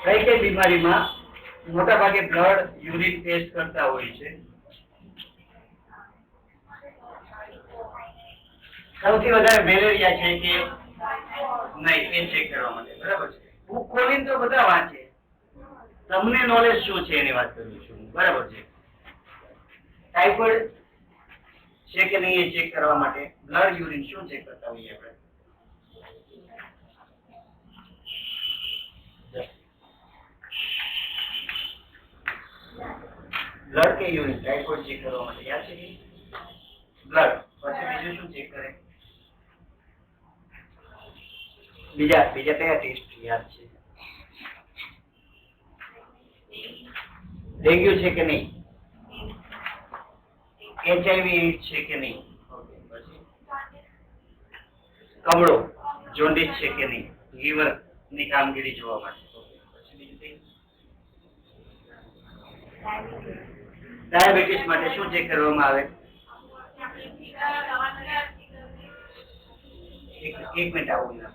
કઈ કઈ બીમારીમાં મોટા ભાગે બ્લડ યુરિન ટેસ્ટ કરતા હોય છે? સૌથી વધારે મેલેરિયા છે કે નહીં એ ચેક કરવા માટે, બરાબર છે. બુક ખોલીને તો બધા વાંચે, તમને નોલેજ શું છે એની વાત કરું છું, બરાબર છે. ટાઇફોઇડ છે કે નહીં એ ચેક કરવા માટે બ્લડ યુરિન શું ચેક કરતા હોઈએ આપણે? બ્લડ કે યુરિન? ટાઇફોઇડ ચેક કરવા માટે યાદ છે કે બ્લડ, પછી બીજું શું ચેક કરે? બીજા કયા ટેસ્ટ યાદ છે? ડેન્ગ્યુ છે કે નહીં? HIV છે કે નહીં? પછી કમળો જોન્ડિસ છે કે નહીં? લીવર ની કામગીરી જોવા માટે. ડાયાબિટીસ માટે શું ચેક કરવામાં આવે? એક મિનિટ આવું ના.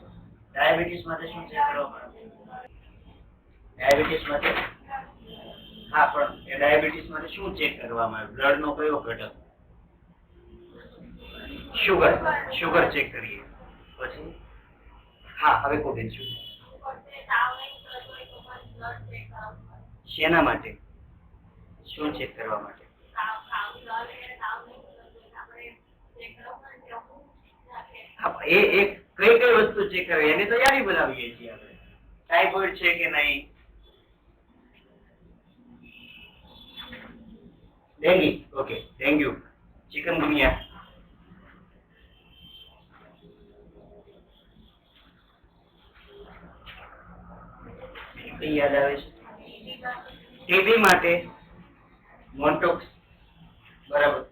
ડાયાબિટીસ માટે શું ચેક કરવામાં આવે? ડાયાબિટીસ માટે હા, પણ એ ડાયાબિટીસ માટે શું ચેક કરવામાં આવે? બ્લડ નો કયો ઘટક? શુગર ચેક કરીએ. પછી હા, હવે કોબેન શું શેના માટે શું ચેક કરવા માટે? એ કઈ કઈ વસ્તુ ચેક કરે એની તૈયારી બનાવીએ છીએ આપણે. ટાઇફોઇડ છે કે નહીં? Dengue, okay, dengue. ચિકનગુનિયા? યાદ આવે છે? ટીબી માટે મોન્ટોક્સ, બરાબર.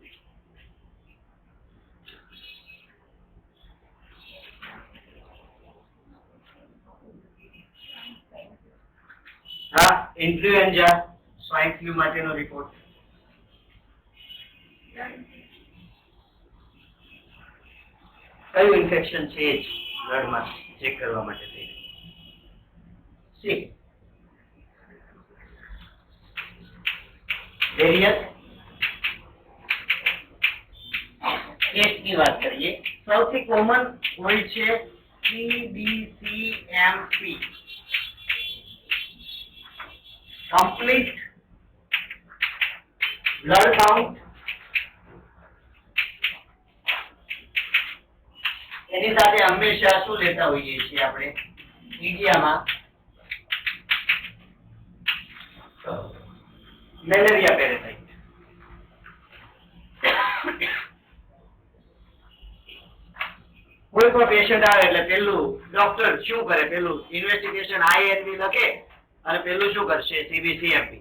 હા, ઇન્ફ્લુએન્ઝા સ્વાઇન ફ્લુ માટેનો રિપોર્ટ. કયું ઇન્ફેક્શન છે બ્લડમાં ચેક કરવા માટે? સી વેરિયસ ટેસ્ટની વાત કરીએ. સૌથી કોમન હોય છે CBCMP, કમ્પ્લીટ બ્લડ કાઉન્ટ. એની સાથે હંમેશા શું લેતા હોઈએ છીએ આપણે મીડિયામાં? Malaria parasite. કોઈ પણ પેશન્ટ આવે એટલે પેલું ડોક્ટર શું કરે? પેલું ઇન્વેસ્ટિગેશન INV લખે અને પેલું શું કરશે? CBCMP.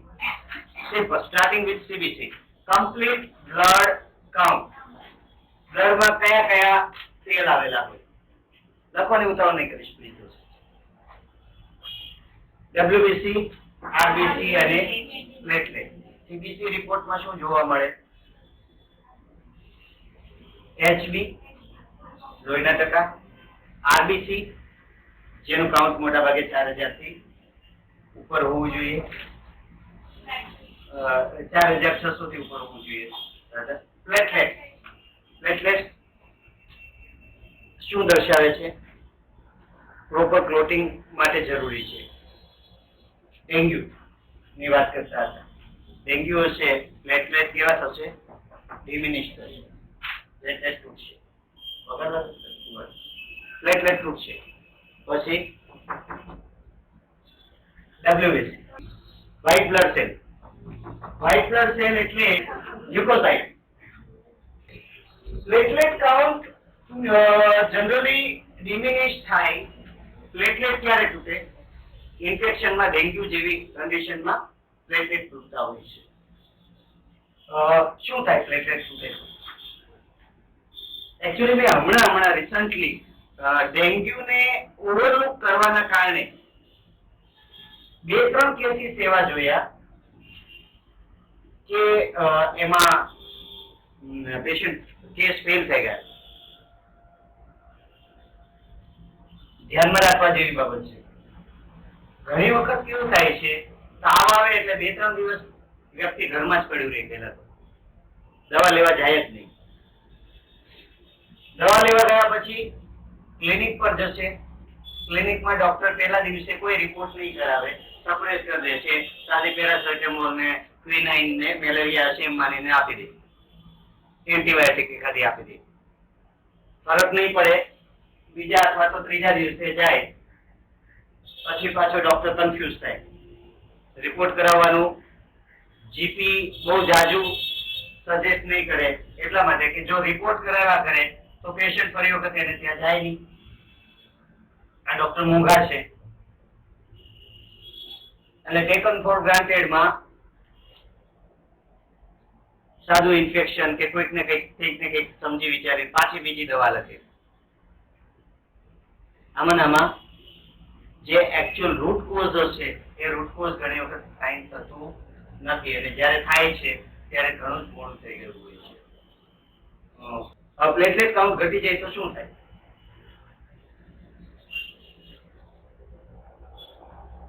Simple, starting with CBC, complete blood count. બ્લડમાં કયા કયા સેલ આવેલા હોય? લખવાની ઉતાવળ નહીં કરીશ પ્લીઝ. WBC, RBC અને પ્લેટલેટ. CBC રિપોર્ટમાં શું જોવા મળે? HB લોહીના ટકા, RBC જેનું કાઉન્ટ મોટા ભાગે 4000 થી ઉપર હોવું જોઈએ, 4600 થી ઉપર હોવું જોઈએ. પ્લેટલેટ શું દર્શાવે છે? પ્રોપર ક્લોટિંગ માટે જરૂરી છે. ડેન્ગ્યુ ની વાત કરતા હતા. ડેન્ગ્યુ હશે, પ્લેટલેટ કેવા થશે? ડિમિનિશ થશે, પ્લેટલેટ તૂટશે. બરાબર, પ્લેટલેટ તૂટશે. પછી WBC white blood cell. White blood cell એટલે લ્યુકોસાઇટ. પ્લેટલેટ કાઉન્ટ જનરલી ડિમિનિશ થાય. પ્લેટલેટ ક્યારે તૂટે? ઇન્ફેક્શનમાં, ડેન્ગ્યુ જેવી કન્ડિશનમાં પ્લેટલેટ તૂટતા હોય છે. શું થાય પ્લેટલેટ તૂટે? એકચ્યુઅલી મેં હમણાં રિસન્ટલી ડેન્ગ્યુને ઓવરલુક કરવાના કારણે 2-3 કેસીસ એવા જોયા કે એમાં પેશન્ટ કેસ ફેલ થઈ ગયા. ધ્યાનમાં રાખવા જેવી બાબત છે. ઘણી વખત કેવું થાય છે, તાવ આવે એટલે 2-3 દિવસ વ્યક્તિ ઘરમાં જ પડ્યું રહે, પહેલા તો દવા લેવા જાય જ નહીં. દવા લેવા ગયા પછી ક્લિનિક પર જશે. ક્લિનિકમાં ડોક્ટર પહેલા દિવસે કોઈ રિપોર્ટ નહીં કરાવે, સપ્રેસ કરી દે છે, સાદી પેરાસિટામોલ ને ક્વિનાઇન ને મેલેરિયા છે એમ માનીને આપી દે, એન્ટીબાયોટિક એખાદી આપી દે. ફરક નહીં પડે, બીજા અથવા તો ત્રીજા દિવસે જાય પછી પાછો ડોક્ટર કન્ફ્યુઝ થાય. રિપોર્ટ કરાવવાનું જીપી બહુ જાજુ સજેસ્ટ નહીં કરે, એટલા માટે કે જો રિપોર્ટ કરાવ્યા કરે તો પેશન્ટ ફરી વખત એને ત્યાં જાય નહીં. આ ડોક્ટર મોંઘા છે એટલે ટેકન ફોર ગ્રાન્ટેડ માં સાદું ઇન્ફેક્શન કે કોઈક ને કંઈક સમજી વિચારી પાછી બીજી દવા લખે. આમાં જે એકચ્યુઅલ રૂટ કોઝ હશે એ રૂટ કોઝ ઘણી વખત ફાઇન થતું નથી, અને જ્યારે થાય છે ત્યારે ઘણું જ મોડું થઈ ગયું હોય છે. પ્લેટલેટ કાઉન્ટ ઘટી જાય તો શું થાય?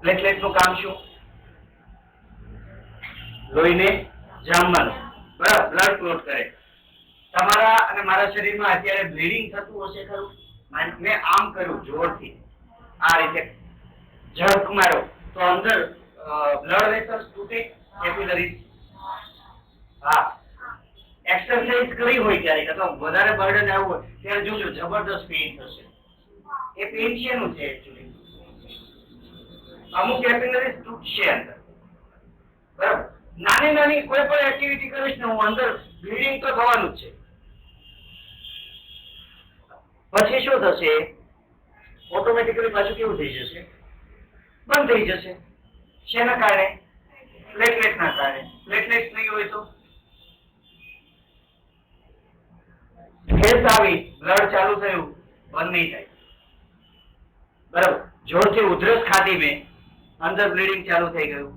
પ્લેટલેટ નું કામ શું? લોહીને જામવાનું, બરાબર, બ્લડ ક્લોટ કરે. તમારા અને મારા શરીરમાં અત્યારે બ્લીડિંગ થતું હશે ખરું? મેં આમ કર્યું જોરથી, આ રીતે ઝડપ મારો તો અંદર બ્લડ વેસલ્સ તૂટે, કેપિલરીઝ. હા, એક્સરસાઇઝ કરી હોય ક્યારેક અથવા વધારે બર્ડન આવ્યું હોય ત્યારે જોજો જબરદસ્ત પેઇન થશે. એ પેઇન શેનું છે એકચ્યુઅલી? અમુક કેપિલરીઝ તૂટશે અંદર, બરાબર. નાની નાની કોઈ પણ એક્ટિવિટી કરીશ ને હું અંદર બ્લીડિંગ તો થવાનું જ છે. પછી શું થશે? ઓટોમેટિકલી પાછું કેવું થઈ જશે? બંધ થઈ જશે. શેના કારણે? પ્લેટલેટ ના કારણે. પ્લેટલેટ નહીં હોય તો ફેસ આવી, બ્લડ ચાલુ થયું, બંધ નહીં થાય, બરાબર. જોરથી ઉધરસ ખાધી મેં, અંદર બ્લીડિંગ ચાલુ થઈ ગયું.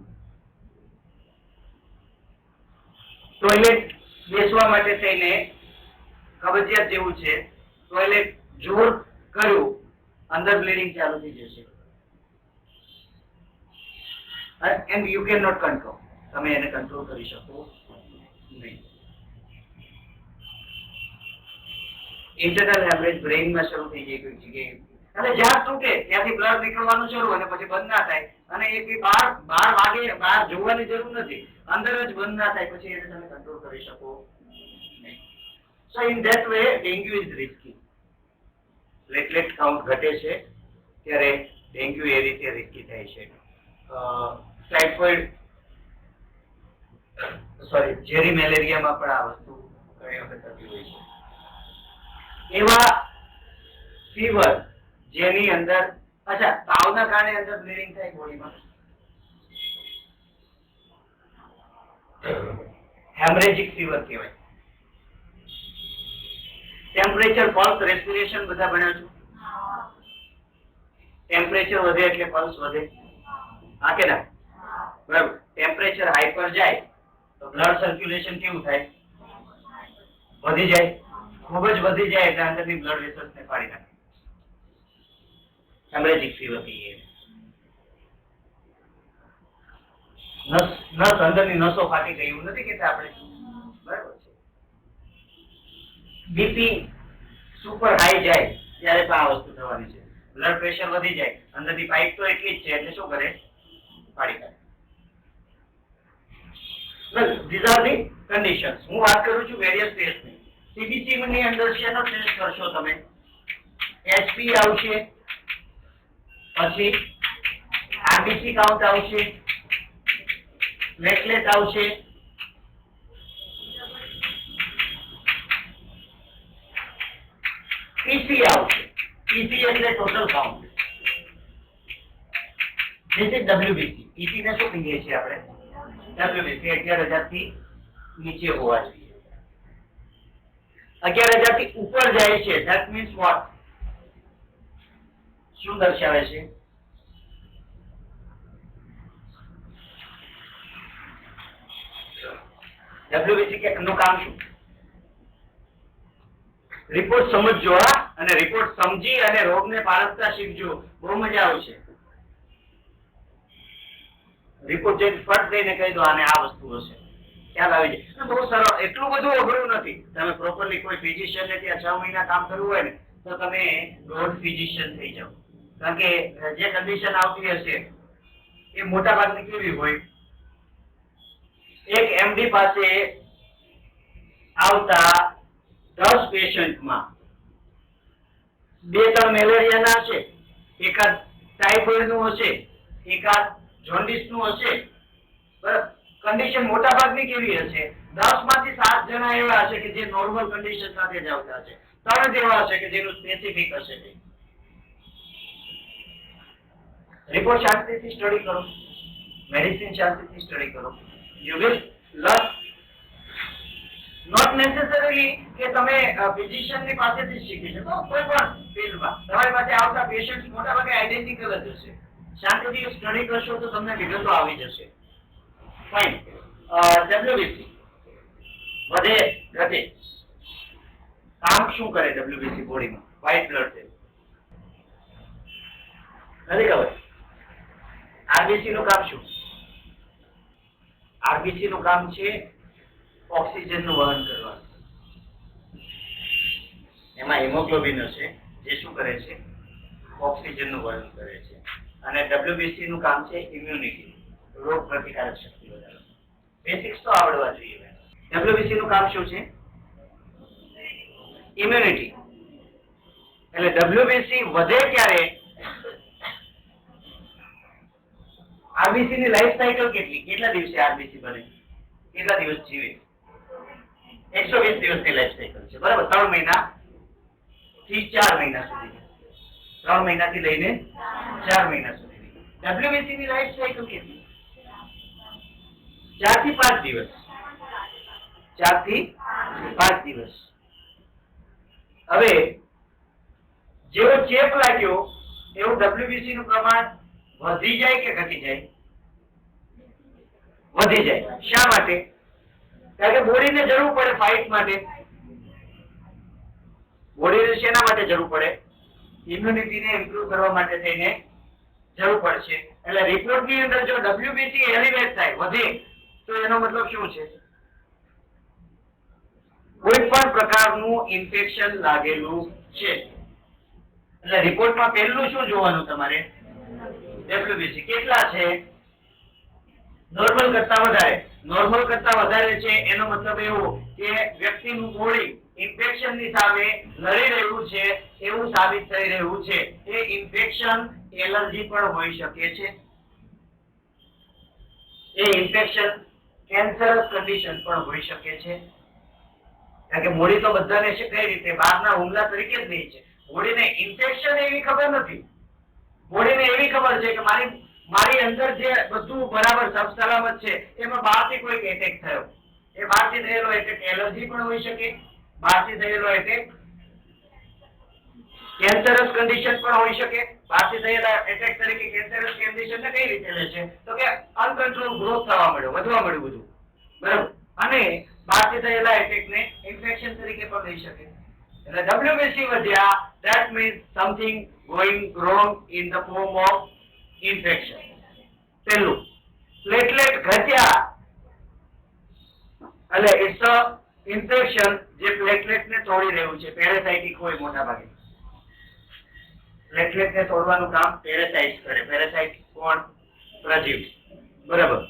ટોયલેટ બેસવા માટે થઈને કબજિયાત જેવું છે, ટોયલેટ જોર કર્યું, અંદર બ્લીડિંગ ચાલુ થઈ જશે. And you can not control. તમે એને કંટ્રોલ કરી શકો નહીં. ઇન્ટરનલ હેમરેજ બ્રેઇનમાં શરૂ થઈ જાય કોઈ જગ્યાએ, અને જ્યાં તૂટે ત્યાંથી બ્લડ નીકળવાનું શરૂ અને પછી બંધ ના થાય, અને એ બહાર વાગે, બહાર જોવાની જરૂર નથી, અંદર જ બંધ ના થાય, પછી એને તમે કંટ્રોલ કરી શકો નહીં. સો in that way dengue is risky. Platelet count ઘટે છે ત્યારે ડેન્ગ્યુ એ રીતે રિસ્કી થાય છે. ટાઇફોઇડ, સોરી, ઝેરી મેલેરિયામાં પણ આ વસ્તુ ઘણી વખત થતી હોય છે. એવા ફીવર જેની અંદર, અચ્છા, તાવના કારણે અંદર બ્લીડિંગ થાય બોડીમાં, હેમરેજિક ફીવર કહેવાય. ટેમ્પરેચર, પલ્સ, રેસ્પિરેશન બધા ભણ્યા છો? ટેમ્પરેચર વધે એટલે પલ્સ વધે, હા કે ના? બરાબર. ટેમ્પરેચર હાઈ પર જાય તો બ્લડ સર્ક્યુલેશન કેવું થાય? વધી જાય. ખૂબ જ વધી જાય એટલે અંદરની બ્લડ વેસલ્સને ફાડી નાખે. હેમરેજિક ફીવર કહીએ. નસ અંદરની નસો ફાટી ગઈ એવું નથી કહેતા આપણે, બરાબર છે. બીપી સુપર હાઈ જાય ત્યારે પણ આ વસ્તુ થવાની છે. બ્લડ પ્રેશર વધી જાય, અંદરની પાઇપ તો એટલી જ છે એટલે શું કરે? ફાડી કાઢે. These are the conditions. હું વાત કરું છું વેરિયસ ટેસ્ટની. સીબીસી ની અંદર શેનો ટેસ્ટ કરશો તમે? એચપી આવશે, પછી આરબીસી કાઉન્ટ આવશે, પ્લેટલેટ આવશે, પીસી આવશે. પીસી એટલે total count. This is WBC. PC ને શું કહીએ છીએ આપણે? ડબ્લ્યુબીસી 11,000 થી નીચે હોવા જોઈએ. 11,000 થી ઉપર જાય છે, ધેટ મીન્સ વોટ? શું દર્શાવે છે? ડબ્લ્યુબીસી નું કામ શું? રિપોર્ટ સમજજો, અને રિપોર્ટ સમજી અને રોગને પારખતા શીખજો, બહુ મજા આવશે. રિપોર્ટ જોઈને ફટ દઈને કહી દો આને આ વસ્તુ હશે, ખ્યાલ આવી જાય. બહુ સરળ, એટલું બધું અઘરું નથી. તમે પ્રોપરલી કોઈ ફિઝિશિયન ને ત્યાં 6 મહિના કામ કરવું હોય ને તો તમે રોડ ફિઝિશિયન થઈ જાઓ. કારણ કે જે કન્ડિશન આવતી હશે એ મોટા ભાગની કેવી હોય, એક એમડી પાસે આવતા 10 પેશન્ટમાં 2-3 મેલેરિયાના હશે, એકાદ ટાઇફોઇડ નું હશે, એકાદ જોન્ડિસ નું હશે. બરાબર, કન્ડિશન મોટા ભાગની કેવી હશે, 10 માંથી 7 જણા એવા હશે કે જે નોર્મલ કન્ડિશન સાથે જ આવતા હશે, 3 એવા હશે કે જેનું સ્પેસિફિક હશે. રિપોર્ટ શાંતિથી સ્ટડી કરો, મેડિસિન શાંતિથી સ્ટડી કરો. You will learn. Not necessarily કે તમે ફિઝિશિયન ની પાસેથી જ શીખી શકો. કોઈ પણ ફિલ્ડમાં તમારી પાસે આવતા પેશન્ટ્સ મોટા ભાગે આઈડેન્ટિકલ જ હશે. શાંતિથી સ્ટડી કરશો તો તમને વિગતો આવી જશે. ફાઇન. ડબ્લ્યુબીસી વધે ઘટે, કામ શું કરે ડબ્લ્યુબીસી બોડીમાં? White blood cell. નથી ખબર? આરબીસી નું કામ શું? આરબીસી નું કામ છે ઓક્સિજન નું વહન કરવાનું. એમાં હિમોગ્લોબિન હશે જે શું કરે છે? ઓક્સિજન નું વહન કરે છે. અને ડબ્લ્યુબીસી નું કામ છે ઇમ્યુનિટી, રોગ પ્રતિકારક શક્તિ વધારવાનું. બેસિક્સ તો આવડવા જોઈએ. ડબ્લ્યુબીસી નું કામ શું છે? ઇમ્યુનિટી. એટલે ડબ્લ્યુબીસી વધે ક્યારે? આરબીસી ની લાઈફ સાયકલ કેટલી? કેટલા દિવસે આરબીસી બને? કેટલા દિવસ જીવે? 120 દિવસની લાઈફ સાયકલ છે. બરાબર, 3 મહિના થી 4 મહિના સુધી. 3 મહિનાથી લઈને 4 મહિના સુધી. ડબ્લ્યુબીસી ની લાઈફ સાયકલ કેટલી? 4 થી 5 દિવસ. 4 થી 5 દિવસ. હવે જેવો ચેપ લાગ્યો એવું ડબ્લ્યુબીસી નું પ્રમાણ વધી જાય કે ઘટી જાય? વધી જાય. શા માટે? કારણ કે બોડીને જરૂર પડે ફાઇટ માટે. બોડીને શેના માટે જરૂર પડે? ઇમ્યુનિટીને ઇમ્પ્રુવ કરવા માટે થઈને જરૂર પડશે. એટલે રિપોર્ટની અંદર જો ડબ્લ્યુબીસી એલિવેટ થાય, વધે, તો એનો મતલબ શું છે? કોઈ પણ પ્રકારનું ઇન્ફેક્શન લાગેલું છે. એટલે રિપોર્ટમાં પહેલું શું જોવાનું તમારે? ડબ્લ્યુબીસી કેટલા છે? નોર્મલ કરતા વધારે. નોર્મલ કરતા વધારે છે એનો મતલબ એવો કે વ્યક્તિનું બોડી ઇન્ફેક્શનની સામે લડી રહ્યું છે એવું સાબિત થઈ રહ્યું છે. એ ઇન્ફેક્શન એલર્જી પણ હોઈ શકે છે. એ ઇન્ફેક્શન કેન્સરસ કન્ડિશન પણ હોઈ શકે છે. કારણ કે બોડી તો બધાને છે કઈ રીતે? બહારના હુમલા તરીકે જ નહીં છે. બોડીને ઇન્ફેક્શન એવી ખબર નથી. બોડીને એવી ખબર છે કે મારી અંદર જે બધું બરાબર સલામત છે, એમાં બહારથી કોઈક એટેક થયો. એ બહારથી થયેલો એટેક એલર્જી પણ હોઈ શકે, બહારથી થયેલો એટેક કેન્સરસ કન્ડિશન પણ હોઈ શકે. બહારથી થયેલા એટેક તરીકે કેન્સરસ કન્ડિશનને કઈ રીતે લે છે? તો કે અનકન્ટ્રોલ ગ્રોથ થવા મળ્યો, વધવા મળ્યું બધું. બરાબર. અને બહારથી થયેલા એટેકને ઇન્ફેક્શન તરીકે પણ લઈ શકે. એટલે ડબ્લ્યુબીસી વધ્યા, that means something going wrong in the form of infection. પહેલું. પ્લેટલેટ ઘટ્યા એટલે ઇટ્સ અ ઇન્ફેક્શન જે પ્લેટલેટને તોડી રહ્યું છે. પેરાસાઇટિક હોય મોટા ભાગે. પ્લેટલેટને તોડવાનું કામ પેરાસાઇટ્સ કરે. પેરાસાઇટ કોણ? પ્રજીવ. બરાબર.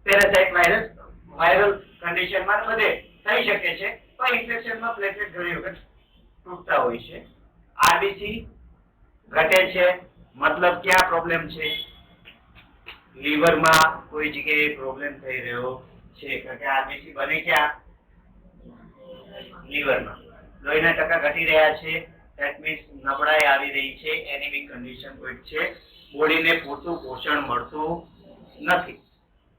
પેરાસાઇટ વાયરલ કન્ડિશનમાં બધે થઈ શકે છે, પણ ઇન્ફેક્શનમાં પ્લેટલેટ ઘણી વખત તૂટતા હોય છે. આરબીસી ઘટે છે, મતલબ ક્યાં પ્રોબ્લેમ છે? લીવરમાં કોઈ જગ્યાએ પ્રોબ્લેમ થઈ રહ્યો છે. કારણ કે આરબીસી બને ક્યાં? લીવરમાં. લોહીના ટકા ઘટી રહ્યા છે, ધેટ મીન્સ નબળાઈ આવી રહી છે, એનિમિક કન્ડિશન કોઈ છે, બોડીને પૂરતું પોષણ મળતું નથી.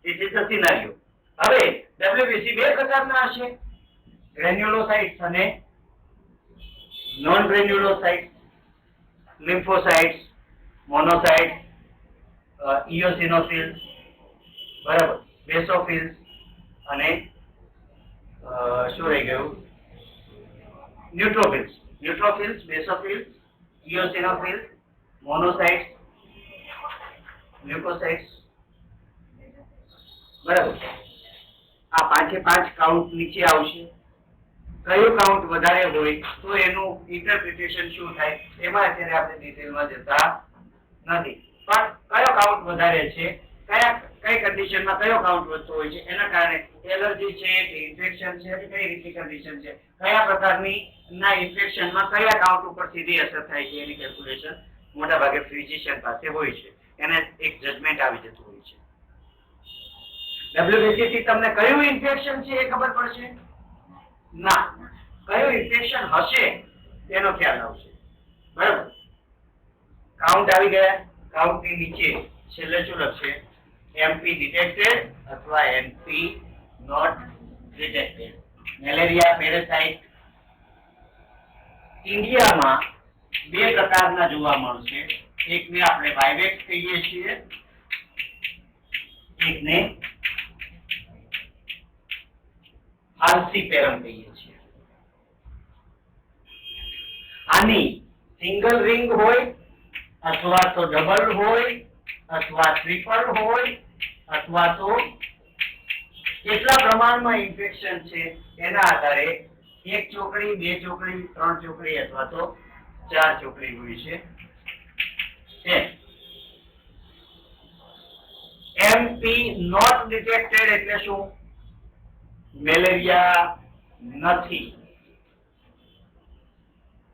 This is the scenario. હવે ડબ્લ્યુબીસી બે પ્રકારના હશે, ગ્રેન્યુલોસાઇટ્સ અને નોન ગ્રેન્યુલોસાઇટ્સ. લિમ્ફોસાઇટ્સ, મોનોસાઇટ્સ, ઇયોસિનોફિલ્સ, બરાબર, બેસોફિલ્સ અને શું રહી ગયું? ન્યુટ્રોફિલ્સ. ન્યુટ્રોફિલ્સ, બેસોફિલ્સ, ઇયોસિનોફિલ્સ, મોનોસાઇટ્સ, લ્યુકોસાઇટ્સ, બરાબર. આ પાંચે પાંચ કાઉન્ટ નીચે આવશે. કયું કાઉન્ટ વધારે હોય તો એનું ઇન્ટરપ્રિટેશન શું થાય એમાં અત્યારે આપણે ડિટેલમાં જતા નથી. પણ કયો કાઉન્ટ વધારે છે, કઈ કન્ડિશનમાં કયો કાઉન્ટ વધતો હોય છે, એના કારણે એલર્જી છે કે ઇન્ફેક્શન છે કે કઈ રીતની કન્ડિશન છે, કયા પ્રકારની ના ઇન્ફેક્શનમાં કયા કાઉન્ટ ઉપર સીધી અસર થાય છે એની કેલ્ક્યુલેશન મોટા ભાગે ફિઝિશિયન પાસે હોય છે. એને એક જજમેન્ટ આવી જતું હોય છે. WBC થી તમને કયું ઇન્ફેક્શન છે એ ખબર પડશે ના, કયું ઇન્ફેક્શન હશે તેનો ખ્યાલ આવશે. બરાબર. કાઉન્ટ આવી ગયા. કાઉન્ટ ની નીચે છેલ્લે શું લખશે? MP ડિટેક્ટેડ અથવા MP not detected. Malaria parasite ઇન્ડિયામાં બે પ્રકારના જોવા મળશે. એકને આપણે વાઇવેક્સ કહીએ છીએ, એકને ફાલ્સીપેરમ કહીએ છીએ. આની સિંગલ રિંગ હોય અથવા તો ડબલ હોય અથવા ટ્રિપલ હોય અથવા તો કેટલા પ્રમાણમાં ઇન્ફેક્શન છે એના આધારે એક ચોકડી, બે ચોકડી, ત્રણ ચોકડી અથવા તો ચાર ચોકડી હોય છે. MP નોટ ડિટેક્ટેડ એટલે શું? મેલેરિયા નથી.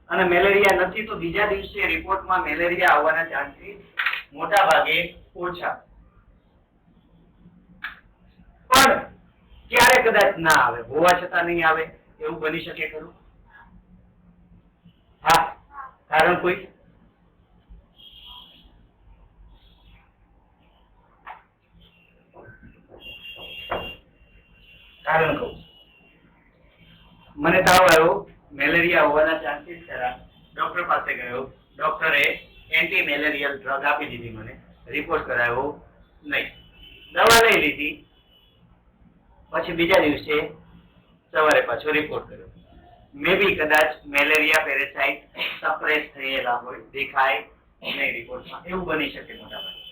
અને મેલેરિયા નથી તો બીજા દિવસે રિપોર્ટમાં મેલેરિયા આવવાના ચાન્સીસ મોટા ભાગે ઓછા. પણ ક્યારે કદાચ ના આવે, હોવા છતાં નહીં આવે એવું બની શકે ખરું? હા, કારણ કોઈ? કારણ કહું. મને તાવ આવ્યો, મેલેરિયા હોવાના ચાન્સીસ ખરા. ડોક્ટર પાસે ગયો, ડોક્ટરે એન્ટી મેલેરિયલ ડ્રગ આપી દીધી, મને રિપોર્ટ કરાવ્યો નહીં. દવા લઈ લીધી, પછી બીજા દિવસે સવારે પાછો રિપોર્ટ કર્યો. મે બી કદાચ મેલેરિયા પેરાસાઇટ સપ્રેસ થયેલા હોય, દેખાય નહીં રિપોર્ટમાં, એવું બની શકે. મોટા ભાગે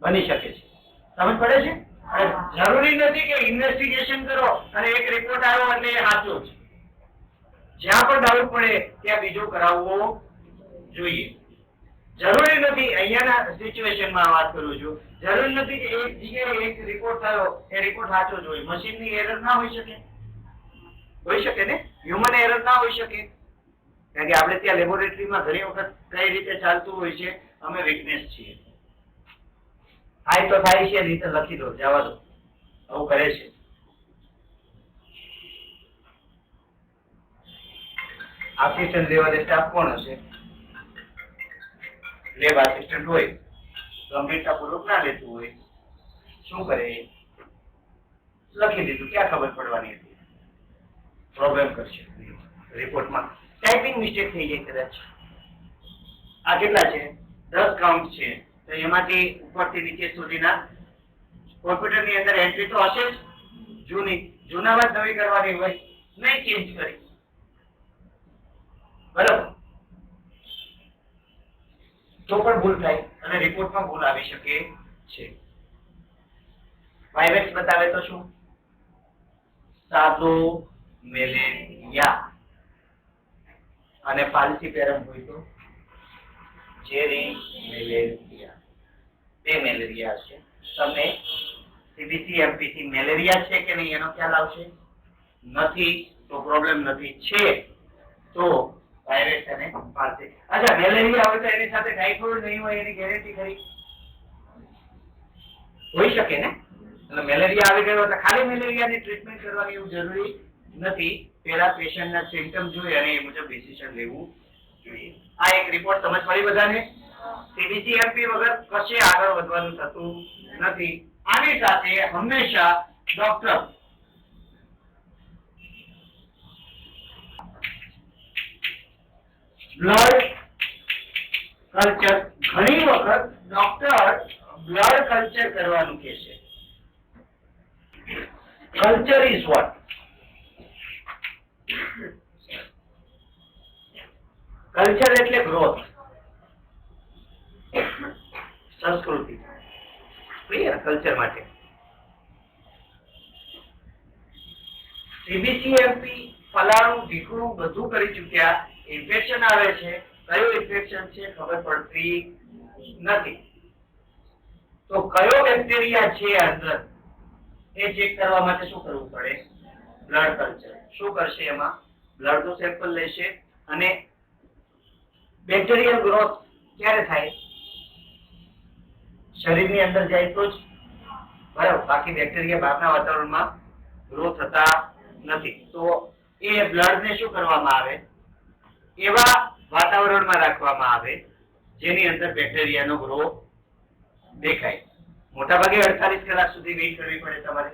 બની શકે છે. સમજ પડે છે? જરૂરી નથી કે ઇન્વેસ્ટિગેશન કરો અને એક રિપોર્ટ આવ્યો એટલે એ સાચો છે. જ્યાં પણ ડાઉટ પડે ત્યાં બીજો કરાવવો જોઈએ. જરૂરી નથી, અહીંયાના સિચ્યુએશનમાં વાત કરું છું, જરૂરી નથી કે એક જગ્યાએ એક રિપોર્ટ થયો એ રિપોર્ટ સાચો જ હોય. મશીનની એરર ના હોઈ શકે? હોઈ શકે ને. હ્યુમન એરર ના હોઈ શકે? કારણ કે આપણે ત્યાં લેબોરેટરીમાં ઘણી વખત કઈ રીતે ચાલતું હોય છે, અમે વીકનેસ છીએ. થાય તો થાય છે, નહીં તો લખી દો, જવા દો, આવું કરે છે. આસિસ્ટન્ટ લેવલે સ્ટાફ કોણ હશે? લેબ આસિસ્ટન્ટ હોય, ગંભીરતાપૂર્વક ના લેતું હોય, શું કરે? લખી દીધું, ક્યાં ખબર પડવાની હતી? પ્રોબ્લેમ કરશે રિપોર્ટમાં. ટાઈપિંગ મિસ્ટેક થઈ જાય કદાચ. આ કેટલા છે? 10 કાઉન્ટ છે. તો એમાંથી ઉપરથી નીચે સુધીના કોમ્પ્યુટરની અંદર એન્ટ્રી તો હશે જ. જૂના વાત નવી કરવાની હોય, નહીં ચેન્જ કરી. બરાબર. તો પણ ભૂલ થાય અને રિપોર્ટમાં ભૂલ આવી શકે છે. વાઇવેક્સ બતાવે તો શું? સાદો મેલેરિયા. અને ફાલ્સીપેરમ હોય તો ઝેરી મેલેરિયા. બે મેલેરિયા છે. તમને CBC MP થી મેલેરિયા છે કે નહીં એનો ખ્યાલ આવશે. નથી તો પ્રોબ્લેમ નથી, છે તો વાયરસ અને ફાલ્સી. અચ્છા, મેલેરિયા હોય તો એની સાથે ટાઇફોઇડ નહીં હોય એની ગેરંટી ખરી? હોઈ શકે ને. એટલે મેલેરિયા આવી ગયો એટલે ખાલી મેલેરિયાની ટ્રીટમેન્ટ કરવાની એવું જરૂરી નથી. પહેલા પેશન્ટના સિમ્પટમ જોઈ અને એ મુજબ ડિસિઝન લેવું જોઈએ. આ એક રિપોર્ટ સમજ પડી બધાને? CBC MP વગર કશે આગળ વધવાનું થતું નથી. આની સાથે હંમેશા ડોક્ટર બ્લડ કલ્ચર, ઘણી વખત ડોક્ટર બ્લડ કલ્ચર કરવાનું કહે છે. Culture is what? કલ્ચર એટલે ગ્રોથ, સંસ્કૃતિ. ક્લિયર કલ્ચર માટે. સીબીસીએમપી ફલાણું ઢીકણું બધું કરી ચૂક્યા. ઇન્ફેક્શન આવે છે, કયું ઇન્ફેક્શન છે ખબર પડતી નથી. તો કયો બેક્ટેરિયા છે અંદર એ ચેક કરવા માટે શું કરવું પડે? Blood culture. શું કરશે? એમાં બ્લડ નું સેમ્પલ લેશે અને બેક્ટેરિયલ ગ્રોથ ક્યારે થાય? શરીરની અંદર જાય તો જ, બરાબર. બાકી બેક્ટેરિયા બહારના વાતાવરણમાં ગ્રો થતા નથી. તો એ બ્લડ ને શું કરવામાં આવે? એવા વાતાવરણમાં રાખવામાં આવે જેની અંદર બેક્ટેરિયાનો ગ્રો દેખાય. મોટાભાગે 48 કલાક સુધી વેઇટ કરવી પડે તમારે.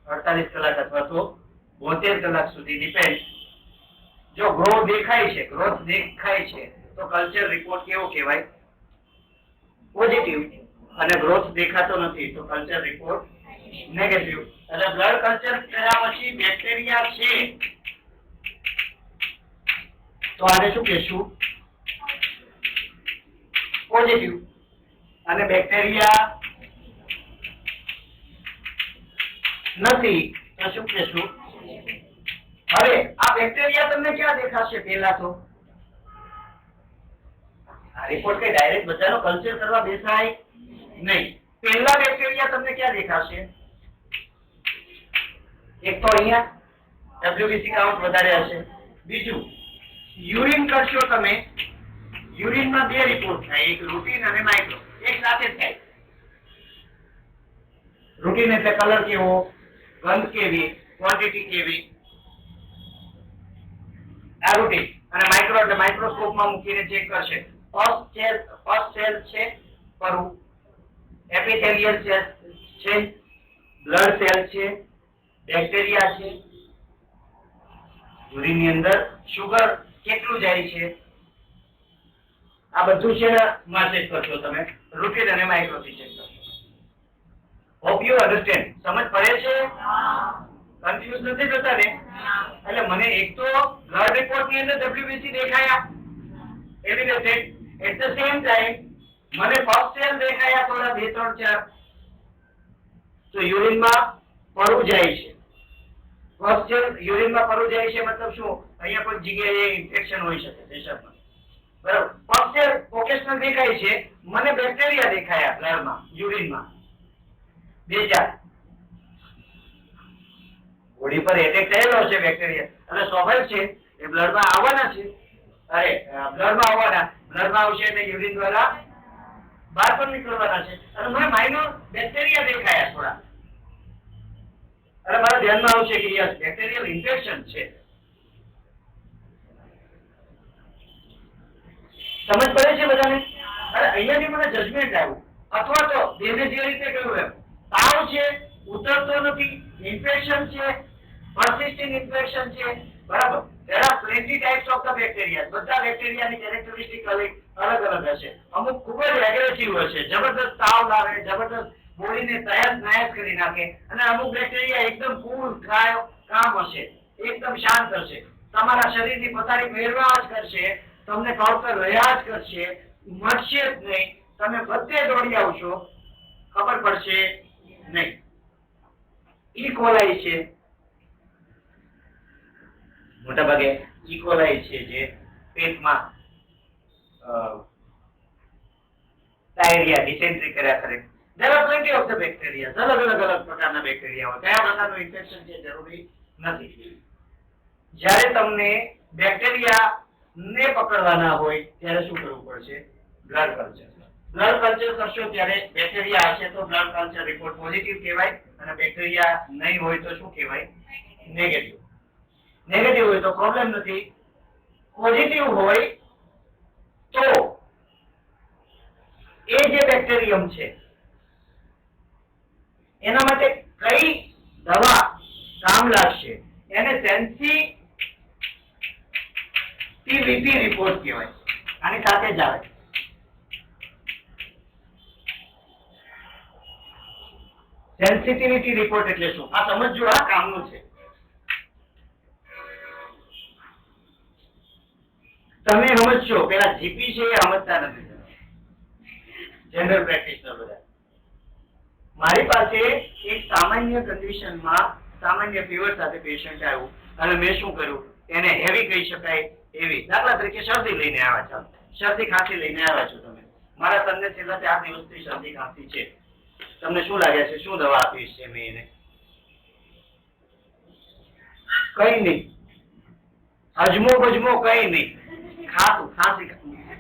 48 કલાક અથવા તો 72 કલાક સુધી, ડિપેન્ડ. જો ગ્રોથ દેખાય છે તો કલ્ચર રિપોર્ટ કેવો કહેવાય? પોઝિટિવ. અને ગ્રોથ દેખાતો નથી તો કલ્ચર રિપોર્ટ નેગેટિવ. એટલે બ્લડ કલ્ચર કર્યા પછી બેક્ટેરિયા છે તો આને શું કહેશું? પોઝિટિવ. અને બેક્ટેરિયા નથી તો શું કહેશું? હવે આ બેક્ટેરિયા તમને ક્યાં દેખાશે? પહેલા તો આ રિપોર્ટ કઈ ડાયરેક્ટ બધાનો કલ્ચર કરવા બેસાય નહીં. પહેલા બેક્ટેરિયા તમને ક્યાં દેખાશે? એક તો અહીંયા ડબ્લ્યુબીસી કાઉન્ટ વધારે હશે. બીજું, યુરિન કરશો તમે, યુરિનમાં બે રિપોર્ટ થાય, એક રૂટીન અને માઇક્રો, એક સાથે જ થાય. રૂટીન એટલે કલર કેવો, ગંધ કેવી, ક્વોન્ટિટી કેવી, આ રૂટીન. અને માઇક્રો એટલે માઇક્રોસ્કોપમાં મૂકીને ચેક કરશે. ફર્સ્ટ સેલ છે પરું, એપિથેલિયલ સેલ છે, બ્લડ સેલ છે, બેક્ટેરિયા છે. યુરિનની અંદર શુગર કેટલું જાય છે આ બધું છે ને માચેક કરશો તમે. રૂટીન અને માઇક્રો થી ચેક કરશો. Hope you understand. સમજ પડે છે? કન્ફ્યુઝ નથી થતા ને? એટલે મને એક તો બ્લડ રિપોર્ટ ની અંદર ડબ્લ્યુબીસી દેખાયા, elevated. At the same time મને ફર્સ્ટ સેલ દેખાયા થોડા 2 3 4. તો યુરિનમાં પરું જાય છે. ફર્સ્ટ સેલ યુરિનમાં પરું જાય છે મતલબ શું? અહીંયા કોઈ જગ્યાએ ઇન્ફેક્શન હોઈ શકે પેશાબમાં, બરાબર. ફર્સ્ટ સેલ ઓકેશનલ દેખાય છે, મને બેક્ટેરિયા દેખાયા બ્લડમાં, યુરિનમાં 2 4. બોડી પર એટેક થયેલો છે બેક્ટેરિયા, અને સ્વાભાવિક છે એ બ્લડમાં આવવાના છે. બ્લડમાં આવશે એટલે યુરિન દ્વારા બહાર પણ નીકળવાના છે. અને મને માઇનોર બેક્ટેરિયા દેખાયા થોડા, અને મારા ધ્યાનમાં આવશે કે યસ બેક્ટેરિયલ ઇન્ફેક્શન છે. સમજ પડે છે બધાને? અને અહીંયાથી મને જજમેન્ટ આવ્યું. અથવા તો બેને જે રીતે કહ્યું એમ, તાવ છે, ઉતરતો નથી, ઇન્ફેક્શન છે, persistent ઇન્ફેક્શન છે, બરાબર. there are plenty types of the bacteria. બધા બેક્ટેરિયાની કેરેક્ટરિસ્ટિક અલગ અલગ હશે. અમુક ખૂબ જ એગ્રેસિવ હશે, જબરદસ્ત તાવ લાવે, જબરદસ્ત બોડીને તહસ નહેસ કરી નાખે. અને અમુક બેક્ટેરિયા એકદમ કુલ કામ હશે, એકદમ શાંત હશે, તમારા શરીરની પથારી ફેરવા જ કરશે, તમને ટોર્ચર રહ્યા જ કરશે, મળશે જ નહીં. તમે બધે દોડી આવશો, ખબર પડશે નહીં. ઇકોલાઈ છે, મોટા ભાગે ઇકોલાઈ છે જે પેટમાં ડાયરિયા, ડિસેન્ટ્રી કર્યા કરે. there are plenty of the bacteria. અલગ પ્રકારના બેક્ટેરિયા હોય. કયા પ્રકારનું ઇન્ફેક્શન છે જરૂરી નથી. જ્યારે તમને બેક્ટેરિયા ને પકડવાના હોય ત્યારે શું કરવું પડશે? Blood culture. બ્લડ કલ્ચર કરશો ત્યારે બેક્ટેરિયા હશે તો બ્લડ કલ્ચર રિપોર્ટ પોઝિટિવ કહેવાય, અને બેક્ટેરિયા નહીં હોય તો શું કહેવાય? નેગેટિવ. નેગેટિવ હોય તો પ્રોબ્લેમ નથી. પોઝિટિવ હોય તો એ જે બેક્ટેરિયમ છે એના માટે કઈ દવા કામ લાગશે એને સેન્સિટિવિટી રિપોર્ટ કહેવાય. આની સાથે જ આવે. સેન્સિટિવિટી રિપોર્ટ એટલે શું? આ સમજજો, આ કામનું છે. તમે સમજશો, પેલા જીપી છે એ સમજતા નથી, જનરલ પ્રેક્ટિશનર બધા. મારી પાસે એક સામાન્ય કન્ડિશનમાં સામાન્ય ફીવર સાથે પેશન્ટ આવ્યું અને મેં શું કર્યું, એને હેવી કહી શકાય એવી, દાખલા તરીકે શરદી લઈને આવ્યા છો, શરદી ખાંસી લઈને આવ્યા છો તમે, મારા તમને છેલ્લા 4 દિવસથી શરદી ખાંસી છે, તમને શું લાગે છે શું દવા આપીશ છે મેં એને? કઈ નહીં, અજમો બજમો કઈ નહીં, ખાતું ખાંસી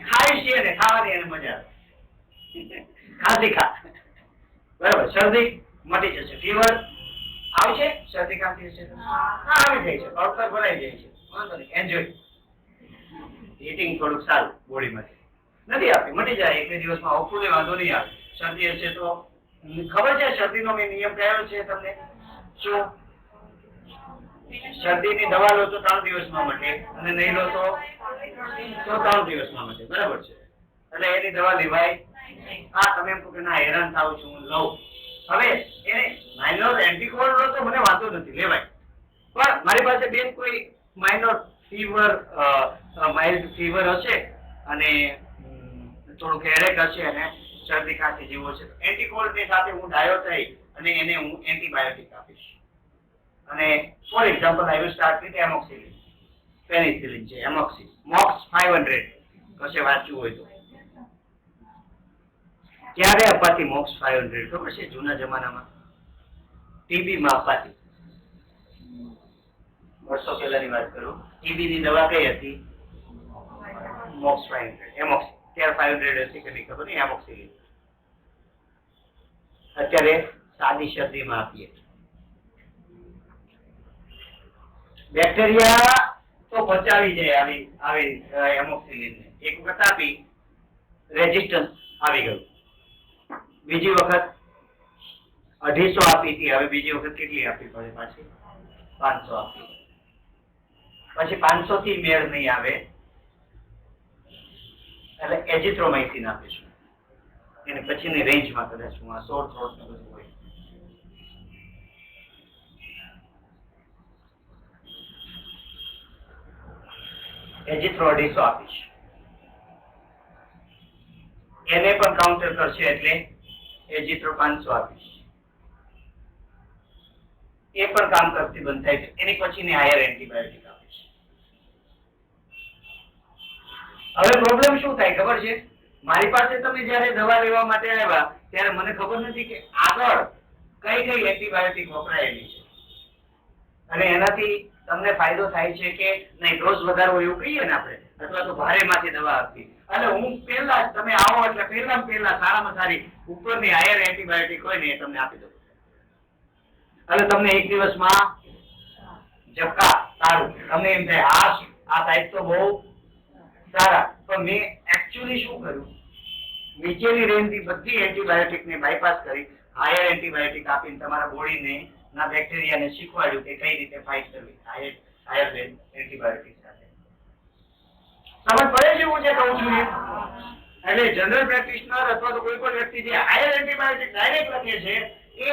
ખાય છે ને ખાવાની એને મજા આવે, ખાંસી ખા, બરાબર, શરદી મટી જશે, ફીવર આવશે, શરદી ખાંસી હશે આવી જાય છે, ડોક્ટર ભરાઈ જાય છે, વાંધો નહીં, એન્જોય, ઈટિંગ થોડુંક સારું બોડીમાંથી નથી આપી, મટી જાય 1-2 દિવસમાં, હોપફુલી વાંધો નહીં આવે. શરદી હશે તો ખબર છે શરદીનો મેં નિયમ કયો છે તમને? શું? શરદીની દવા લો તો 3 દિવસમાં મટે અને નહીં લો તો 3 દિવસમાં મટે, બરાબર છે? એટલે એની દવા લેવાય. હા, તમે એમ કહો કે ના હેરાન થાવ છું હું લઉં, હવે એને માઇનોર એન્ટીકોલ લો તો મને વાંધો નથી, લેવાય. પણ મારી પાસે બેન કોઈ માઇનોર ફીવર, માઇલ્ડ ફીવર હશે અને થોડુંક હેરેક હશે અને શરદી ખાંસી જેવું હશે, એન્ટીકોલ ની સાથે હું ડાયો થઈ અને એને હું એન્ટીબાયોટિક આપીશ. અને for example I will start with amoxicillin, penicillin છે, એમોક્સિલ, મોક્સ 500 કશે વાંચ્યું હોય તો. ક્યારે અપાતી મોક્સ 500 ખબર છે? જૂના જમાનામાં ટીબી માં અપાતી, વર્ષો પહેલાની વાત કરું. ટીબી ની દવા કઈ હતી? મોક્સ 500, એમોક્સિલ. ત્યારે 500 હતી કે નહીં ખબર નહીં, એમોક્સિલિન. અત્યારે સાદી શરદીમાં આપીએ. બેક્ટેરિયા તો પચાવી જાય આવી એમોક્સિલિન ને. એક વખત આપી, રેઝિસ્ટન્સ આવી ગયું. બીજી વખત 250 આપી હતી, હવે બીજી વખત કેટલી આપવી પડે? પાછી 500 આપી. પછી 500 થી મેળ નહીં આવે એટલે એઝિથ્રોમાઇસિન આપીશું. એને પછીની રેન્જમાં કદાચ હું આ સોર થ્રોટ ને બધું હોય. એઝિથ્રો 250 આપીશ. એને પણ કાઉન્ટર કરશે એટલે એઝિથ્રો 500 આપીશ. એ પણ કામ કરતી બંધ થાય છે, એની પછીની હાયર એન્ટીબાયોટિક આપીશ. હવે પ્રોબ્લેમ શું થાય ખબર છે? મારી પાસે તમે જયારે દવા લેવા માટે આવ્યા ત્યારે મને ખબર નથી કે આગળ કઈ કઈ એન્ટીબાયોટિક વપરાયેલી છે અને એનાથી તમને ફાયદો થાય છે કે નહીં, ડોઝ વધારવો એવું કહીએ ને આપણે, અથવા તો ભારેમાંથી દવા આપવી. અને હું પહેલા જ તમે આવો એટલે પહેલા સારામાં સારી ઉપરની હાયર એન્ટીબાયોટિક હોય ને એ તમને આપી દઉં અને તમને 1 દિવસમાં ઝબકા સારું, તમને એમ થાય આ સાઈડ તો બહુ સારા. પણ મેં એકચ્યુઅલી શું કર્યું, નીચેની રેન્જની બધી એન્ટીબાયોટિક ને બાયપાસ કરી હાયર એન્ટીબાયોટિક આપીને તમારા બોડીને ના બેક્ટેરિયાને શીખવાડ્યું કે કઈ રીતે ફાઇટ કરવી હાયર એન્ટીબાયોટિક સાથે. સમજ પડે છે હું જે કહું છું? એટલે જનરલ પ્રેક્ટિશનર અથવા તો કોઈ પણ વ્યક્તિ જે હાયર એન્ટીબાયોટિક ડાયરેક્ટ લખે છે એ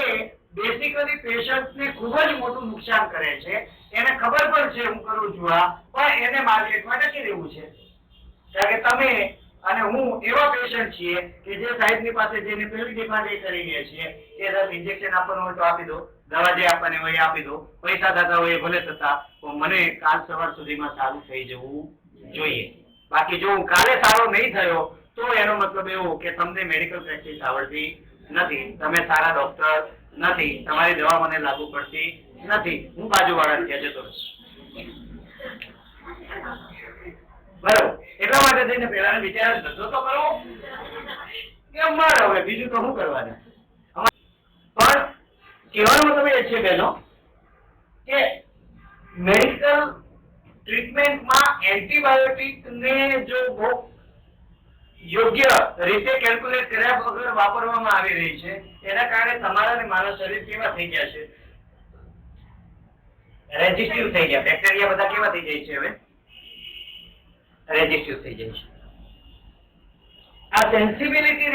બેસિકલી પેશન્ટને ખૂબ જ મોટું નુકસાન કરે છે. એને ખબર પણ છે હું કરું છું આ, પણ એને માર્કેટમાં ટકી રહેવું છે. કારણ કે તમે અને હું એવા પેશન્ટ છીએ કે જે સાહેબની પાસે જઈને પેલી ડિમાન્ડ એ કરી લે છીએ કે સર ઇન્જેક્શન આપવાનું હોય તો આપી દો, દવા જે આપવાની હોય આપી દો, પૈસા થતા હોય ભલે થતા, તો મને કાલ સવાર સુધીમાં સારું થઈ જવું જોઈએ. બાકી જો હું કાલે સારો નહીં થયો તો એનો મતલબ એવો કે તમને મેડિકલ પ્રેક્ટિસ આવડતી નથી, તમે સારા ડોક્ટર નથી, તમારી દવા મને લાગુ પડતી નથી, હું બાજુવાળા ત્યાં જતો રહીશ. બરાબર? એટલા માટે થઈને પેલા વિચાર ધંધો તો કરવો કે અમારે હવે બીજું તો શું કરવાના. પણ કહેવાનો મતલબ એ છે બહેનો કે મેડિકલ ટ્રીટમેન્ટમાં એન્ટીબાયોટિક ને જો બહુ યોગ્ય રીતે કેલ્ક્યુલેટ કર્યા વગર વાપરવામાં આવી રહી છે, એના કારણે તમારા અને મારા શરીર કેવા થઈ ગયા છે? રેઝિસ્ટિવ થઈ ગયા. બેક્ટેરિયા બધા કેવા થઈ જાય છે? હવે રેઝિસ્ટિવ થઈ જાય છે. આ સેન્સિટિવિટી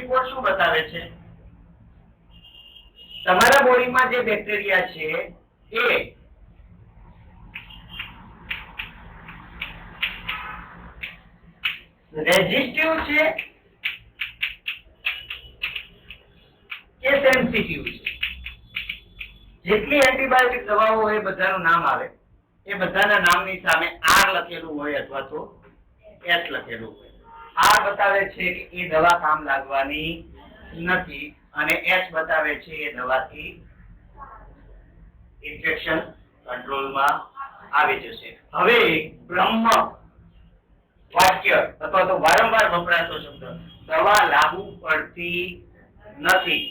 રિપોર્ટ શું બતાવે છે? તમારા બોડીમાં જે બેક્ટેરિયા છે એ રેઝિસ્ટિવ છે એ સેન્સિટિવ છે. જેટલી એન્ટીબાયોટિક દવાઓ હોય બધાનું નામ આવે, એ બધાના નામની સામે આર લખેલું હોય અથવા તો એસ લખેલું હોય. આર બતાવે છે કે એ દવા કામ લાગવાની નથી અને એસ બતાવે છે એ દવાથી ઇન્ફેક્શન કંટ્રોલમાં આવી જશે. હવે બ્રહ્મ વાક્ય અથવા તો વારંવાર વપરાતો શબ્દ દવા લાગુ પડતી નથી.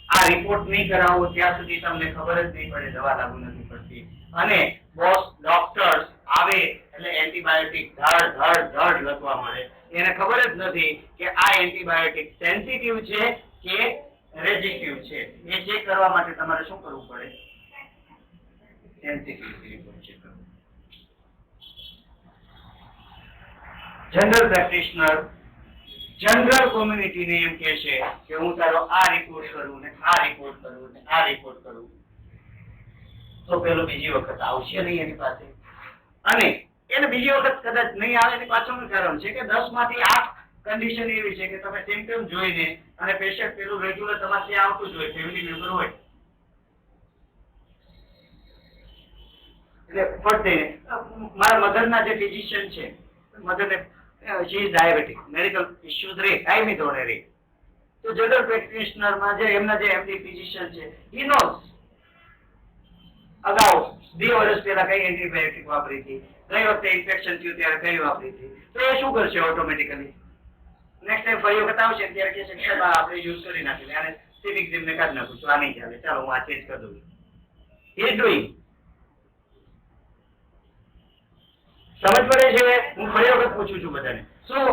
આ રિપોર્ટ નહીં કરાવો ત્યાં સુધી તમને ખબર જ નહીં પડે દવા લાગુ નથી પડતી. અને બોસ ડોક્ટર્સ આવે એટલે એન્ટીબાયોટિક ધડ ધડ ધડ લખવા મળે. એને ખબર જ નથી કે આ એન્ટીબાયોટિક સેન્સિટિવ છે કે રેઝિસ્ટિવ છે. એ ચેક કરવા માટે તમારે શું કરવું પડે? સેન્સિટિવિટી રિપોર્ટ ચેક કરવો. જનરલ પ્રેક્ટિશનર જનરલ કોમ્યુનિટીને એમ કહે છે કે હું તારો આ રિપોર્ટ કરું ને આ રિપોર્ટ કરું ને આ રિપોર્ટ કરું, તો પેલો બીજી વખત આવશે નહીં એની પાસે. અને એને બીજી વખત કદાચ નહીં આવે એની પાછળનું કારણ છે કે 10 માંથી 8 કન્ડિશન એવી છે કે તમે સિમ્પટમ જોઈને અને પેશન્ટ પેલું રેગ્યુલર તમારે ત્યાં આવતું જ હોય, ફેમિલી મેમ્બર હોય એટલે ફરતે મારા મધરના જે ફિઝિશિયન છે, મધરને she is diabetic, medical issues રે કાયમી ધોરણે રે, તો જનરલ પ્રેક્ટિશનર માં જે એમના જે એમડી ફિઝિશિયન છે he knows અગાઉ 2 વર્ષ પહેલા કઈ એન્ટીબાયોટિક વાપરી હતી, કઈ વખતે ઇન્ફેક્શન થયું ત્યારે કઈ વાપરી હતી, તો એ શું કરશે ઓટોમેટિકલી નેક્સ્ટ ટાઈમ ફરી વખત આવશે ત્યારે કહે છે કે સાહેબ આપણે યુઝ કરી નાખીએ અને સિવિક જીમને કાઢી નાખું છું, આ નહીં ચાલે, ચાલો હું આ ચેન્જ કરી દઉં. he is doing. સમજ પડે છે? હું ફરી વખત પૂછું છું બધાને, શું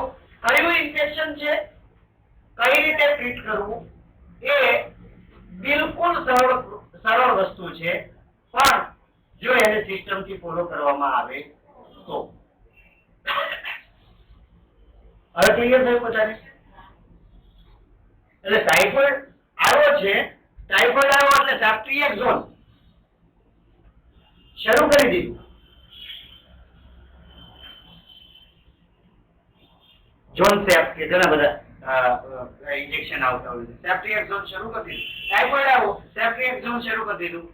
કયું ઇન્ફેક્શન છે, કઈ રીતે ટ્રીટ કરવું, એ બિલકુલ સરળ વસ્તુ છે, પણ જો એને સિસ્ટમથી ફોલો કરવામાં આવે તો. હવે ક્લિયર થયું બધાને? એટલે ટાઇફોઇડ આવ્યો છે, ટાઇફોઇડ આવ્યો એટલે સેપ્ટિએક્ઝોન શરૂ કરી દીધું. જોન સેપ કે ઘણા બધા ઇન્જેક્શન આવતા હોય છે, સેપ્ટિએક્ઝોન શરૂ કરી દીધું. ટાઇફોઇડ આવ્યો, સેપ્ટિએક્ઝોન શરૂ કરી દીધું.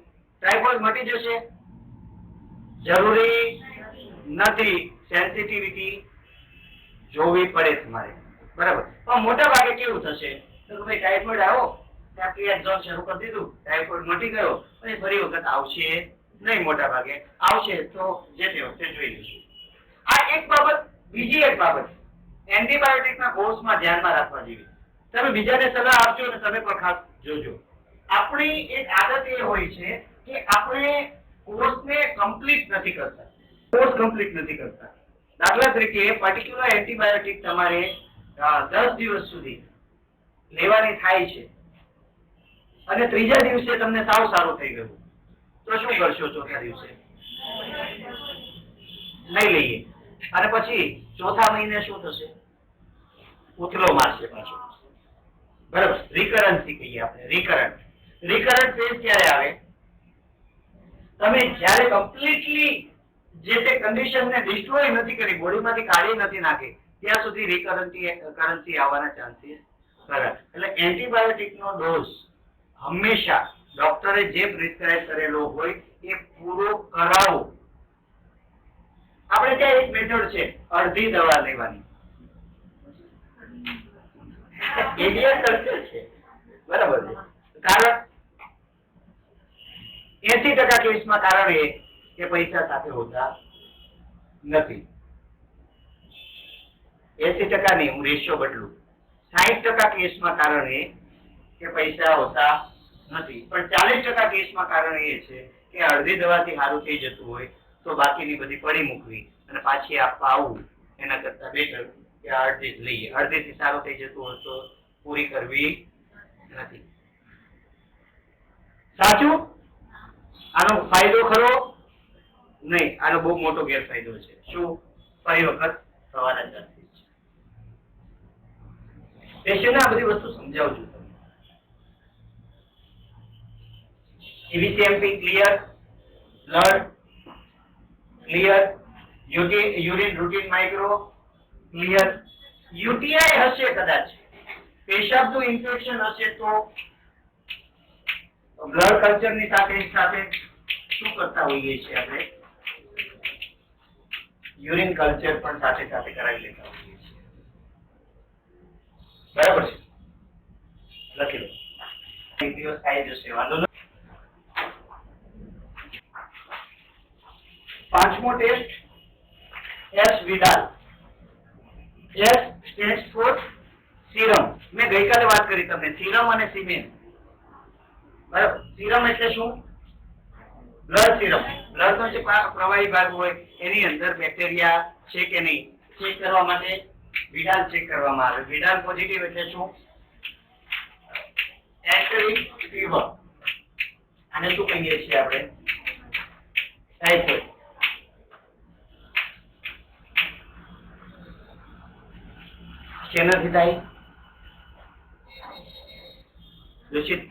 ટાઇફોઇડ મટી જશે? જરૂરી નથી. સેન્સિટિવિટી જોવી પડે તમારે, બરાબર? પણ મોટા ભાગે કેવું થશે તો ભાઈ ટાઇફોઇડ આવ્યો, સેપ્ટિએક્ઝોન શરૂ કરી દીધું, ટાઇફોઇડ મટી ગયો, પછી ફરી વખત આવશે નહીં. મોટા ભાગે આવશે તો જે તે વખતે જોઈ લઈશું. આ એક બાબત. બીજી એક બાબત એન્ટીબાયોટિકના કોર્સમાં ધ્યાનમાં રાખવા જેવી. તમે બીજાને સલાહ આપજો અને તમે પણ ખાસ જોજો. આપણી એક આદત એ હોય છે કે આપણે કોર્સને કમ્પ્લીટ નથી કરતા. દાખલા તરીકે પર્ટિક્યુલર એન્ટીબાયોટિક તમારે 10 દિવસ સુધી લેવાની થાય છે અને ત્રીજા દિવસે તમને સાવ સારું થઈ ગયું, તો શું કરશો? ચોથા દિવસે નહીં લઈએ અને પછી ચોથા મહિને શું થશે? ઉથલો મારશે પાછો, બરાબર? રિકરન્સી કહીએ આપણે. રિકરન્ટ ફેઝ ક્યારે આવે? તમે જ્યારે કમ્પ્લીટલી જે તે કન્ડિશનને ડિસ્ટ્રોય નથી કરી, બોડીમાંથી કાઢી નથી નાખી, ત્યાં સુધી રિકરન્સી આવવાના ચાન્સીસ ખરા. એટલે એન્ટીબાયોટિકનો ડોઝ હંમેશા ડોક્ટરે જે પ્રિસ્ક્રાઇબ કરેલો હોય એ પૂરો કરાવો. આપણે ત્યાં એક મેથડ છે અડધી દવા લેવાની. ઇડિયટ કલ્ચર છે, બરાબર છે. કારણ 80% કેસમાં કારણ એ કે પૈસા સાથે હોતા નથી. 80% નહીં, હું રેશિયો બદલું. 60% કેસમાં કારણ એ કે પૈસા હોતા નથી, પણ 40% કેસમાં કારણ એ છે કે અડધી દવાથી સારું થઈ જતું હોય તો બાકીની બધી પડી મૂકવી અને પાછી આપવા આવવું એના કરતા બેટર કે અડધી જ લઈએ. અડધીથી સારું થઈ જતું હોય તો પૂરી કરવી નથી. સાચું? આનો ફાયદો ખરો? નહીં, આનો બહુ મોટો ગેરફાયદો છે. શું? ફરી વખત થવાના ચાન્સીસ છે. પેશન્ટને આ બધી વસ્તુ સમજાવું છું તમને. CBCMP clear? Blood clear? Urine routine micro clear? UTI હશે કદાચ, પેશાબનું ઇન્ફેક્શન હશે તો બ્લડ કલ્ચરની સાથે શું કરતા હોઈએ છીએ આપણે? યુરિન કલ્ચર પણ સાથે કરાવી લેતા હોઈએ છીએ. બરાબર છે, લખી લો. એક દિવસ આવી જશે, વાંધો નહીં. પાંચમો test S Widal. S stands for serum. મેં ગઈકાલે વાત કરી તમને સીરમ અને સિમેન. બરાબર, સીરમ એટલે શું? Blood serum. બ્લડ નો જે પ્રવાહી ભાગ હોય એની અંદર બેક્ટેરિયા છે કે નહીં ચેક કરવા માટે વિડાલ ચેક કરવામાં આવે. વિડાલ પોઝિટિવ એટલે શું? એન્ટેરિક ફીવર. આને શું કહીએ છીએ આપણે? ટાઇફોઇડ. શેનાથી થાય? દૂષિત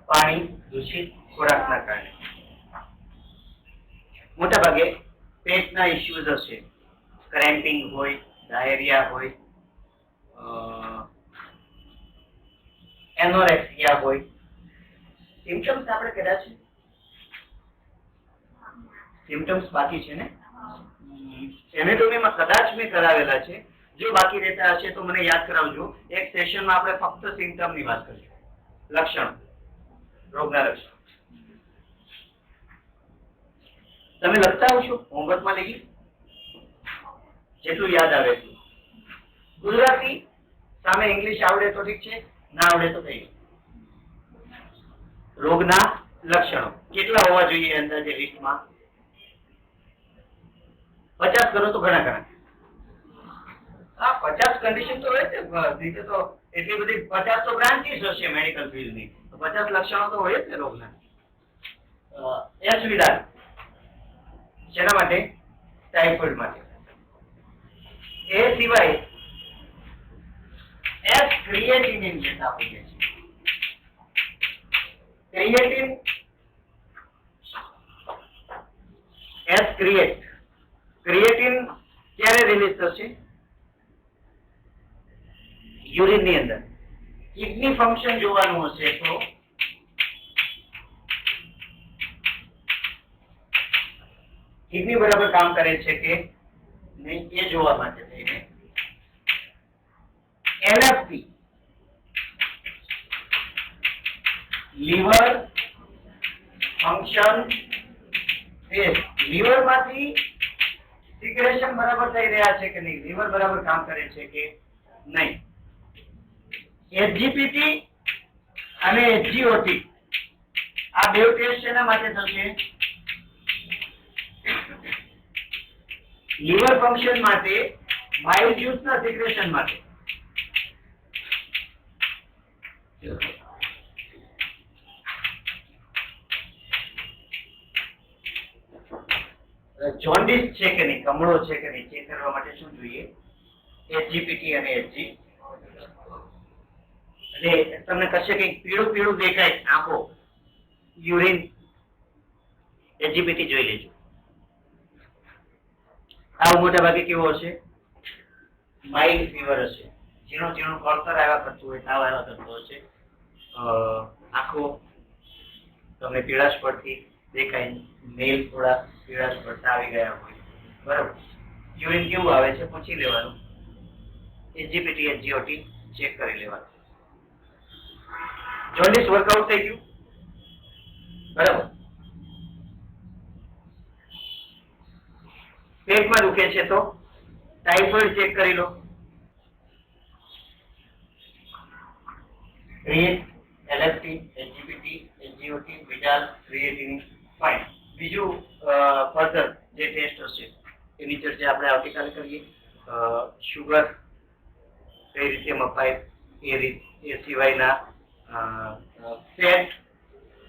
પાણી, દૂષિત ખોરાકના કારણે. મોટા ભાગે પેટના ઇશ્યુઝ હશે, ક્રેમ્પિંગ હોય, ડાયરિયા હોય, એનોરેક્સિયા હોય. સિમ્પટમ્સ આપણે કર્યા છે? સિમ્પટમ્સ બાકી છે ને? એનેટોમીમાં કદાચ મેં કરાવેલા છે. જો બાકી રહેતા હશે તો મને યાદ કરાવજો. એક સેશનમાં આપણે ફક્ત સિમ્પટમની વાત કરીશું. લક્ષણ, રોગના લક્ષણ. તમે લખતા આવશો હોમવર્કમાં લખી, જેટલું યાદ આવે એટલું. ગુજરાતી સામે ઇંગ્લિશ આવડે તો ઠીક છે, ના આવડે તો થઈ. રોગના લક્ષણો કેટલા હોવા જોઈએ અંદાજે લિસ્ટમાં? 50 કરો તો ઘણા. હા, 50 કન્ડિશન તો હોય છે. રીતે તો એટલી બધી 50 તો બ્રાન્ચીસ હશે મેડિકલ ફિલ્ડની, તો 50 લક્ષણો તો હોય જ ને રોગના. એસ વિડાલ શેના માટે? ટાઇફોઇડ માટે. એ સિવાય એસ ક્રિએટિનિન લેતા હોઈએ છીએ. ક્રિએટિન, એસ ક્રિએટિન ક્યારે રિલીઝ થશે? યુરિન ની અંદર. કિડની ફંક્શન જોવાનું હશે તો કિડની બરાબર કામ કરે છે કે નહીં એ જોવા માટે થઈને LFT liver function test. Liver માંથી સિક્રેશન બરાબર થઈ રહ્યા છે કે નહીં, લીવર બરાબર કામ કરે છે કે નહીં. એચજીપીટી અને એચજીઓટી આ બે ટેસ્ટ શેના માટે થશે? લીવર ફંક્શન માટે, બાઇલ જ્યુસ ના સિક્રેશન માટે. જોન્ડિસ છે કે નહીં, કમળો છે કે નહીં ચેક કરવા માટે શું જોઈએ? એચજીપીટી અને એચજી. એટલે તમને કશે કંઈક પીળું દેખાય આંખો, યુરિન, એચજીપીટી જોઈ લેજો. તાવ મોટા ભાગે કેવો હશે? માઇલ્ડ ફીવર હશે. ઝીણું કળતર આવ્યા કરતું હોય, તાવ આવ્યા કરતો હશે. આંખો તમને પીળાશ પડતી દેખાય, નેલ થોડા પીળાશ પડતા આવી ગયા હોય. બરાબર. યુરિન કેવું આવે છે પૂછી લેવાનું. એચજીપીટી એચજીઓટી ચેક કરી લેવાનું. જોન્ડિસ વર્કઆઉટ થઈ ગયું? બરાબર. પેટમાં દુખે છે તો ટાઇફોઇડ ચેક કરી લો. LFT, SGPT, SGOT, Widal, creatinine. Fine. બીજું ફર્ધર જે ટેસ્ટ હશે એની ચર્ચા આપણે આવતીકાલે કરીએ. શુગર કઈ રીતે મપાય એ સિવાયના ફેટ,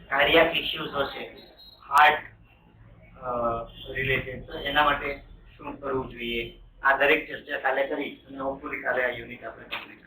કાર્ડિયાક ઇશ્યુઝ હશે, હાર્ટ રિલેટેડ, તો એના માટે શું કરવું જોઈએ, આ દરેક ચર્ચા કાલે કરી અને હોપફુલી કાલે આ યુનિટ આપણે કમ્પ્લીટ